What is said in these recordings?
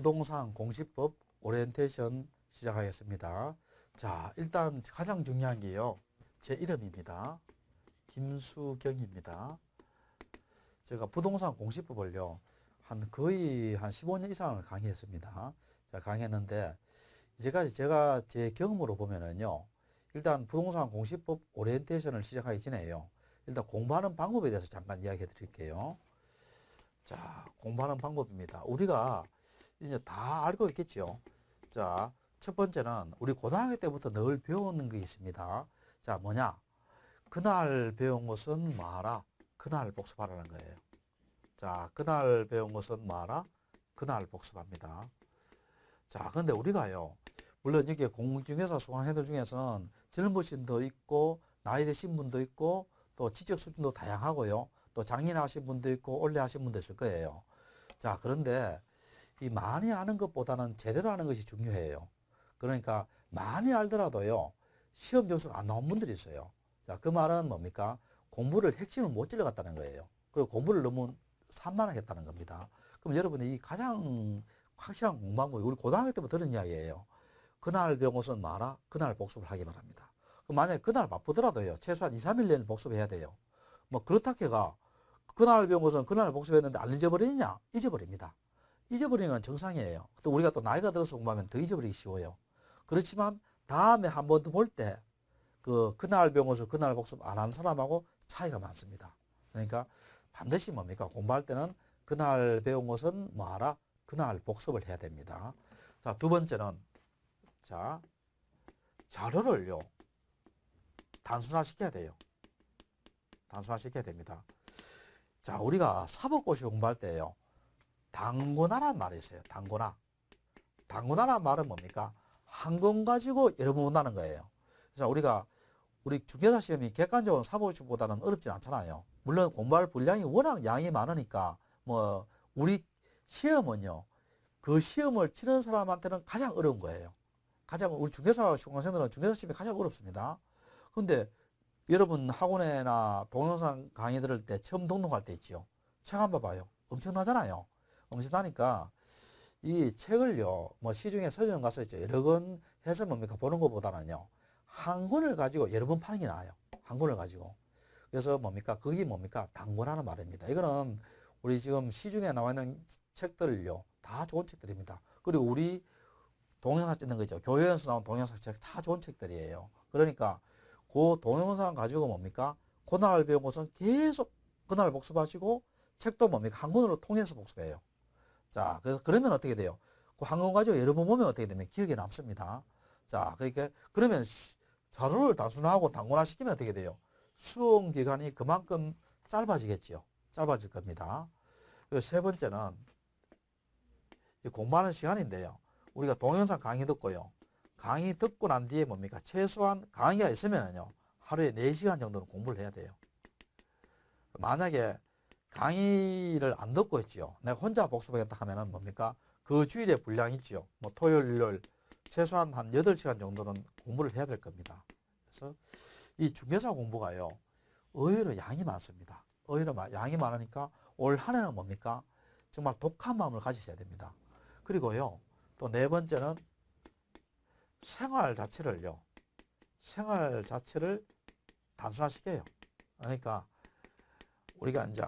부동산 공시법 오리엔테이션 시작하겠습니다. 자, 일단 가장 중요한 게요. 제 이름입니다. 김수경입니다. 제가 부동산 공시법을요. 거의 한 15년 이상을 강의했습니다. 자, 강의했는데 이제까지 제가 제 경험으로 보면은요. 일단 부동산 공시법 오리엔테이션을 시작하기 전에요. 일단 공부하는 방법에 대해서 잠깐 이야기해 드릴게요. 자, 공부하는 방법입니다. 우리가 이제 다 알고 있겠죠. 자, 첫 번째는 우리 고등학교 때부터 늘 배우는 게 있습니다. 자, 뭐냐? 그날 배운 것은 뭐하라? 그날 복습하라는 거예요. 자, 그날 배운 것은 뭐하라? 그날 복습합니다. 자, 근데 우리가요. 물론 여기 공중개사 수강생들 중에서는 젊으신 분도 있고 나이 드신 분도 있고 또 지적 수준도 다양하고요. 또 작년에 하신 분도 있고 올해 하신 분도 있을 거예요. 자, 그런데 이 많이 아는 것보다는 제대로 하는 것이 중요해요. 그러니까 많이 알더라도요. 시험 점수가 안 나온 분들이 있어요. 자, 그 말은 뭡니까? 공부를 핵심을 못 찔러갔다는 거예요. 그리고 공부를 너무 산만하겠다는 겁니다. 그럼 여러분이 이 가장 확실한 공부 방법이 우리 고등학교 때부터 들은 이야기예요. 그날 배운 것은 뭐하라? 그날 복습을 하기 바랍니다. 그럼 만약에 그날 바쁘더라도요. 최소한 2, 3일 내에 복습해야 돼요. 뭐 그렇다 해가 그날 배운 것은 그날 복습했는데 안 잊어버리느냐? 잊어버립니다. 잊어버리는 건 정상이에요. 또 우리가 또 나이가 들어서 공부하면 더 잊어버리기 쉬워요. 그렇지만 다음에 한 번 더 볼 때 그날 배운 것을 그날 복습 안 하는 사람하고 차이가 많습니다. 그러니까 반드시 뭡니까? 공부할 때는 그날 배운 것은 뭐하라? 그날 복습을 해야 됩니다. 자, 두 번째는 자, 자료를요. 단순화시켜야 돼요. 단순화시켜야 됩니다. 자, 우리가 사법고시 공부할 때요. 단권화라는 말이 있어요. 단권화. 단권화라는 말은 뭡니까? 한 건 가지고 여러 번 본다는 거예요. 그래서 우리 중개사 시험이 객관적으로 사법고시보다는 어렵진 않잖아요. 물론 공부할 분량이 워낙 양이 많으니까 뭐 우리 시험은요. 그 시험을 치는 사람한테는 가장 어려운 거예요. 가장 우리 중개사 수강생들은 중개사 시험이 가장 어렵습니다. 근데 여러분 학원이나 동영상 강의 들을 때 처음 등록할 때 있죠. 책 한번 봐봐요. 엄청나잖아요. 엄청나니까 이 책을요, 뭐 시중에 서점 가서 있죠. 여러 권 해서 뭡니까? 보는 것보다는요, 한 권을 가지고 여러 번 파는 게 나아요. 한 권을 가지고. 그래서 뭡니까? 그게 뭡니까? 단권하는 말입니다. 이거는 우리 지금 시중에 나와 있는 책들을요, 다 좋은 책들입니다. 그리고 우리 동영상 찍는 거 있죠. 교회에서 나온 동영상 책 다 좋은 책들이에요. 그러니까 그 동영상 가지고 뭡니까? 그날 배운 것은 계속 그날 복습하시고 책도 뭡니까? 한 권으로 통해서 복습해요. 자, 그래서 그러면 어떻게 돼요? 그 한 권 가지고 여러 번 보면 어떻게 되면 기억에 남습니다. 자, 그러니까 그러면 자료를 단순화하고 단권화 시키면 어떻게 돼요? 수험 기간이 그만큼 짧아지겠죠. 짧아질 겁니다. 그리고 세 번째는 공부하는 시간인데요. 우리가 동영상 강의 듣고요. 강의 듣고 난 뒤에 뭡니까? 최소한 강의가 있으면요. 하루에 4시간 정도는 공부를 해야 돼요. 만약에 강의를 안 듣고 있지요. 내가 혼자 복습하겠다 하면은 뭡니까? 그 주일에 분량이 있지요. 뭐 토요일, 일요일 최소한 한 8시간 정도는 공부를 해야 될 겁니다. 그래서 이 중개사 공부가요. 의외로 양이 많습니다. 의외로 양이 많으니까 올 한 해는 뭡니까? 정말 독한 마음을 가지셔야 됩니다. 그리고요. 또 네 번째는 생활 자체를 단순화시켜요. 그러니까 우리가 이제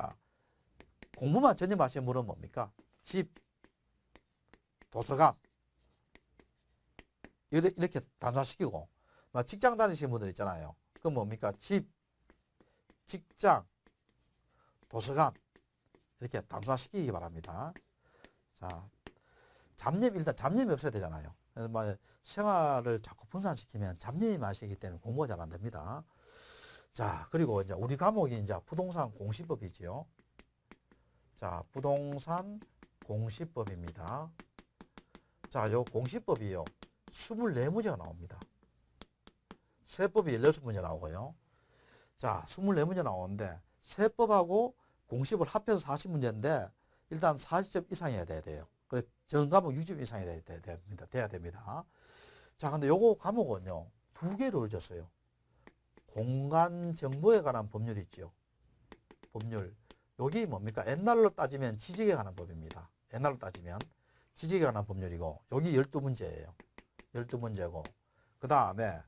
공부만 전념하시는 분은 뭡니까? 집, 도서관 이렇게 단순화시키고 직장 다니시는 분들 있잖아요. 그럼 뭡니까? 집, 직장, 도서관 이렇게 단순화시키기 바랍니다. 자, 일단 잡념이 없어야 되잖아요. 그래서 생활을 자꾸 분산시키면 잡념이 많으시기 때문에 공부가 잘 안 됩니다. 자, 그리고 이제 우리 과목이 이제 부동산 공시법이지요. 자, 부동산 공시법입니다. 자, 요 공시법이요. 24문제가 나옵니다. 세법이 16문제 나오고요. 자, 24문제 나오는데 세법하고 공시법을 합해서 40문제인데 일단 40점 이상이어야 돼요. 그래, 전 과목 60점 이상이 돼야 됩니다. 자, 근데 요거 과목은요. 2개로 이루어졌어요. 공간 정보에 관한 법률이 있죠. 법률. 여기 뭡니까? 옛날로 따지면 취직에 관한 법입니다. 옛날로 따지면. 지적에 관한 법률이고 여기 12문제예요. 12문제고 그 다음에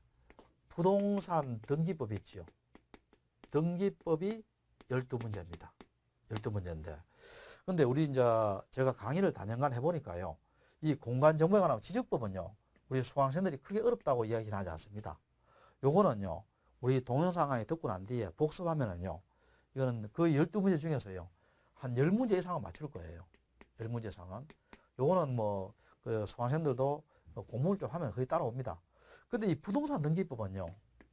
부동산 등기법이 있지요. 등기법이 12문제입니다. 12문제인데 근데 우리 이제 제가 강의를 단연간 해보니까요. 이 공간정보에 관한 지적법은요. 우리 수강생들이 크게 어렵다고 이야기는 하지 않습니다. 요거는요. 우리 동영상 강의 듣고 난 뒤에 복습하면은요. 이거는 그 12문제 중에서요. 한 10문제 이상은 맞출 거예요. 10문제 이상은. 요거는 뭐 그 수강생들도 공부를 좀 하면 거의 따라옵니다. 근데 이 부동산 등기법은요.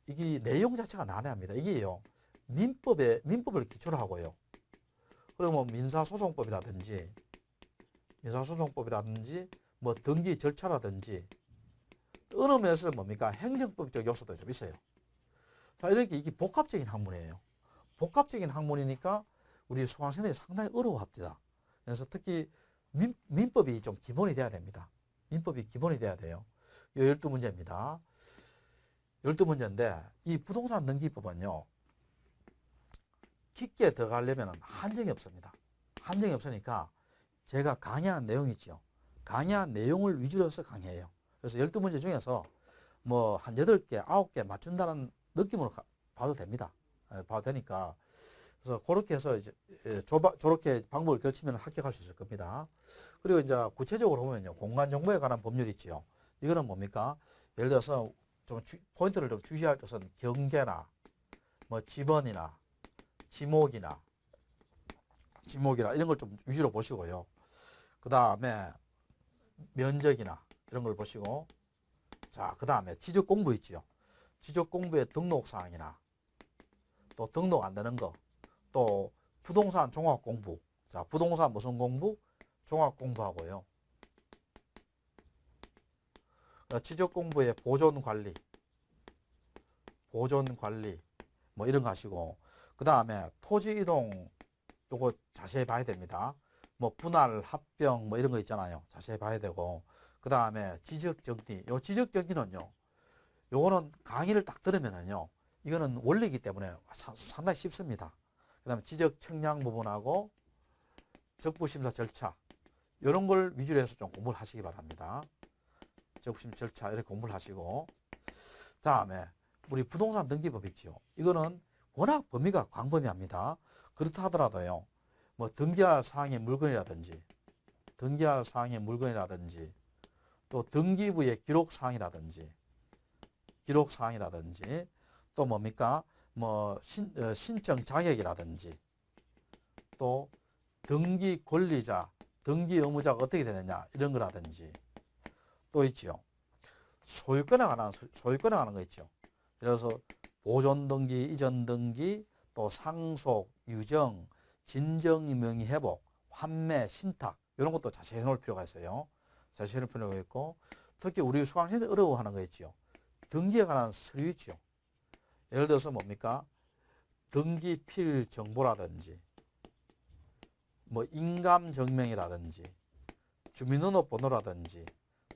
이게 내용 자체가 난해합니다. 이게요. 민법을 기초로 하고요. 그리고 뭐 민사소송법이라든지 뭐 등기 절차라든지 어느 면에서 뭡니까? 행정법적 요소도 좀 있어요. 자, 이렇게 이게 복합적인 학문이에요. 복합적인 학문이니까 우리 수강생들이 상당히 어려워합니다. 그래서 특히 민법이 좀 기본이 돼야 됩니다. 민법이 기본이 돼야 돼요. 이 12문제입니다. 12문제인데 이 부동산 등기법은요. 깊게 들어가려면 한정이 없습니다. 한정이 없으니까 제가 강의한 내용이 있죠. 강의한 내용을 위주로 해서 강의해요. 그래서 12문제 중에서 뭐 한 8개, 9개 맞춘다는 느낌으로 봐도 됩니다. 봐도 되니까. 그래서 그렇게 해서 이제 저렇게 방법을 걸치면 합격할 수 있을 겁니다. 그리고 이제 구체적으로 보면요. 공간정보에 관한 법률이 있지요. 이거는 뭡니까? 예를 들어서 좀 포인트를 좀 주시할 것은 경계나 뭐 지번이나 지목이나 이런 걸 좀 위주로 보시고요. 그 다음에 면적이나 이런 걸 보시고 자, 그 다음에 지적 공부 있지요. 지적 공부의 등록 사항이나 또 등록 안 되는 거, 또 부동산 종합 공부. 자, 부동산 무슨 공부? 종합 공부하고요. 지적 공부의 보존 관리 뭐 이런 거 하시고 그 다음에 토지 이동 요거 자세히 봐야 됩니다. 뭐 분할, 합병 뭐 이런 거 있잖아요. 자세히 봐야 되고 그 다음에 지적정리. 요 지적정리는요. 요거는 강의를 딱 들으면은요. 이거는 원리이기 때문에 상당히 쉽습니다. 그 다음에 지적청량 부분하고 적부심사 절차 이런 걸 위주로 해서 좀 공부를 하시기 바랍니다. 적부심 절차 이렇게 공부를 하시고 다음에 우리 부동산 등기법 있죠. 이거는 워낙 범위가 광범위합니다. 그렇다 하더라도요. 뭐 등기할 사항의 물건이라든지 또 등기부의 기록 사항이라든지 또 뭡니까? 뭐 신청 자격이라든지 또 등기 권리자, 등기 의무자가 어떻게 되느냐 이런 거라든지 또 있죠. 소유권에 관한 거 있죠. 그래서 보존 등기, 이전 등기, 또 상속, 유정, 진정 명의 회복, 환매, 신탁 이런 것도 자세히 해놓을 필요가 있어요. 자세히 해놓을 필요가 있고 특히 우리 수강생들이 어려워하는 거 있죠. 등기에 관한 서류 있죠. 예를 들어서 뭡니까? 등기필 정보라든지 뭐 인감증명이라든지 주민등록번호라든지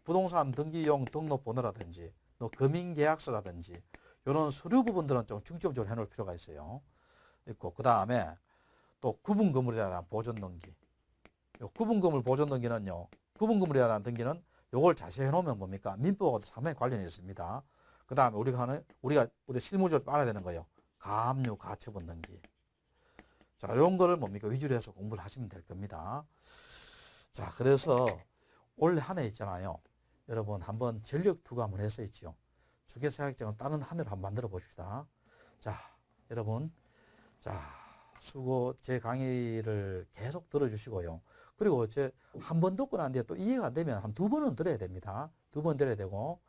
부동산 등기용 등록번호라든지 또 금융계약서라든지 이런 서류 부분들은 좀 중점적으로 해놓을 필요가 있어요. 있고 그 다음에 또 구분건물에 대한 보존등기. 구분건물 보존등기는요. 구분건물에 대한 등기는 요걸 자세히 해놓으면 뭡니까? 민법하고도 상당히 관련이 있습니다. 그 다음에 우리가 실무적으로 알아야 되는 거예요. 가압류, 가처분 등기. 자, 이런 거를 뭡니까? 위주로 해서 공부를 하시면 될 겁니다. 자, 그래서 올해 한 해 있잖아요. 여러분 한번 전력 투과 한번 해서 있죠. 주계사 자격증을 다른 한 해로 한번 만들어 봅시다. 자, 여러분. 자, 수고 제 강의를 계속 들어주시고요. 그리고 한 번 듣고 난 뒤에 또 이해가 안 되면 한 2번은 들어야 됩니다. 2번 들어야 되고.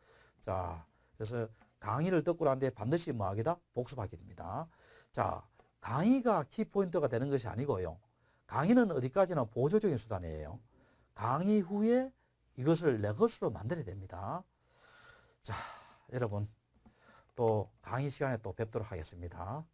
자, 그래서 강의를 듣고 난 뒤에 반드시 뭐 하기다? 복습하게 됩니다. 자, 강의가 키포인트가 되는 것이 아니고요. 강의는 어디까지나 보조적인 수단이에요. 강의 후에 이것을 내 것으로 만들어야 됩니다. 자, 여러분 또 강의 시간에 또 뵙도록 하겠습니다.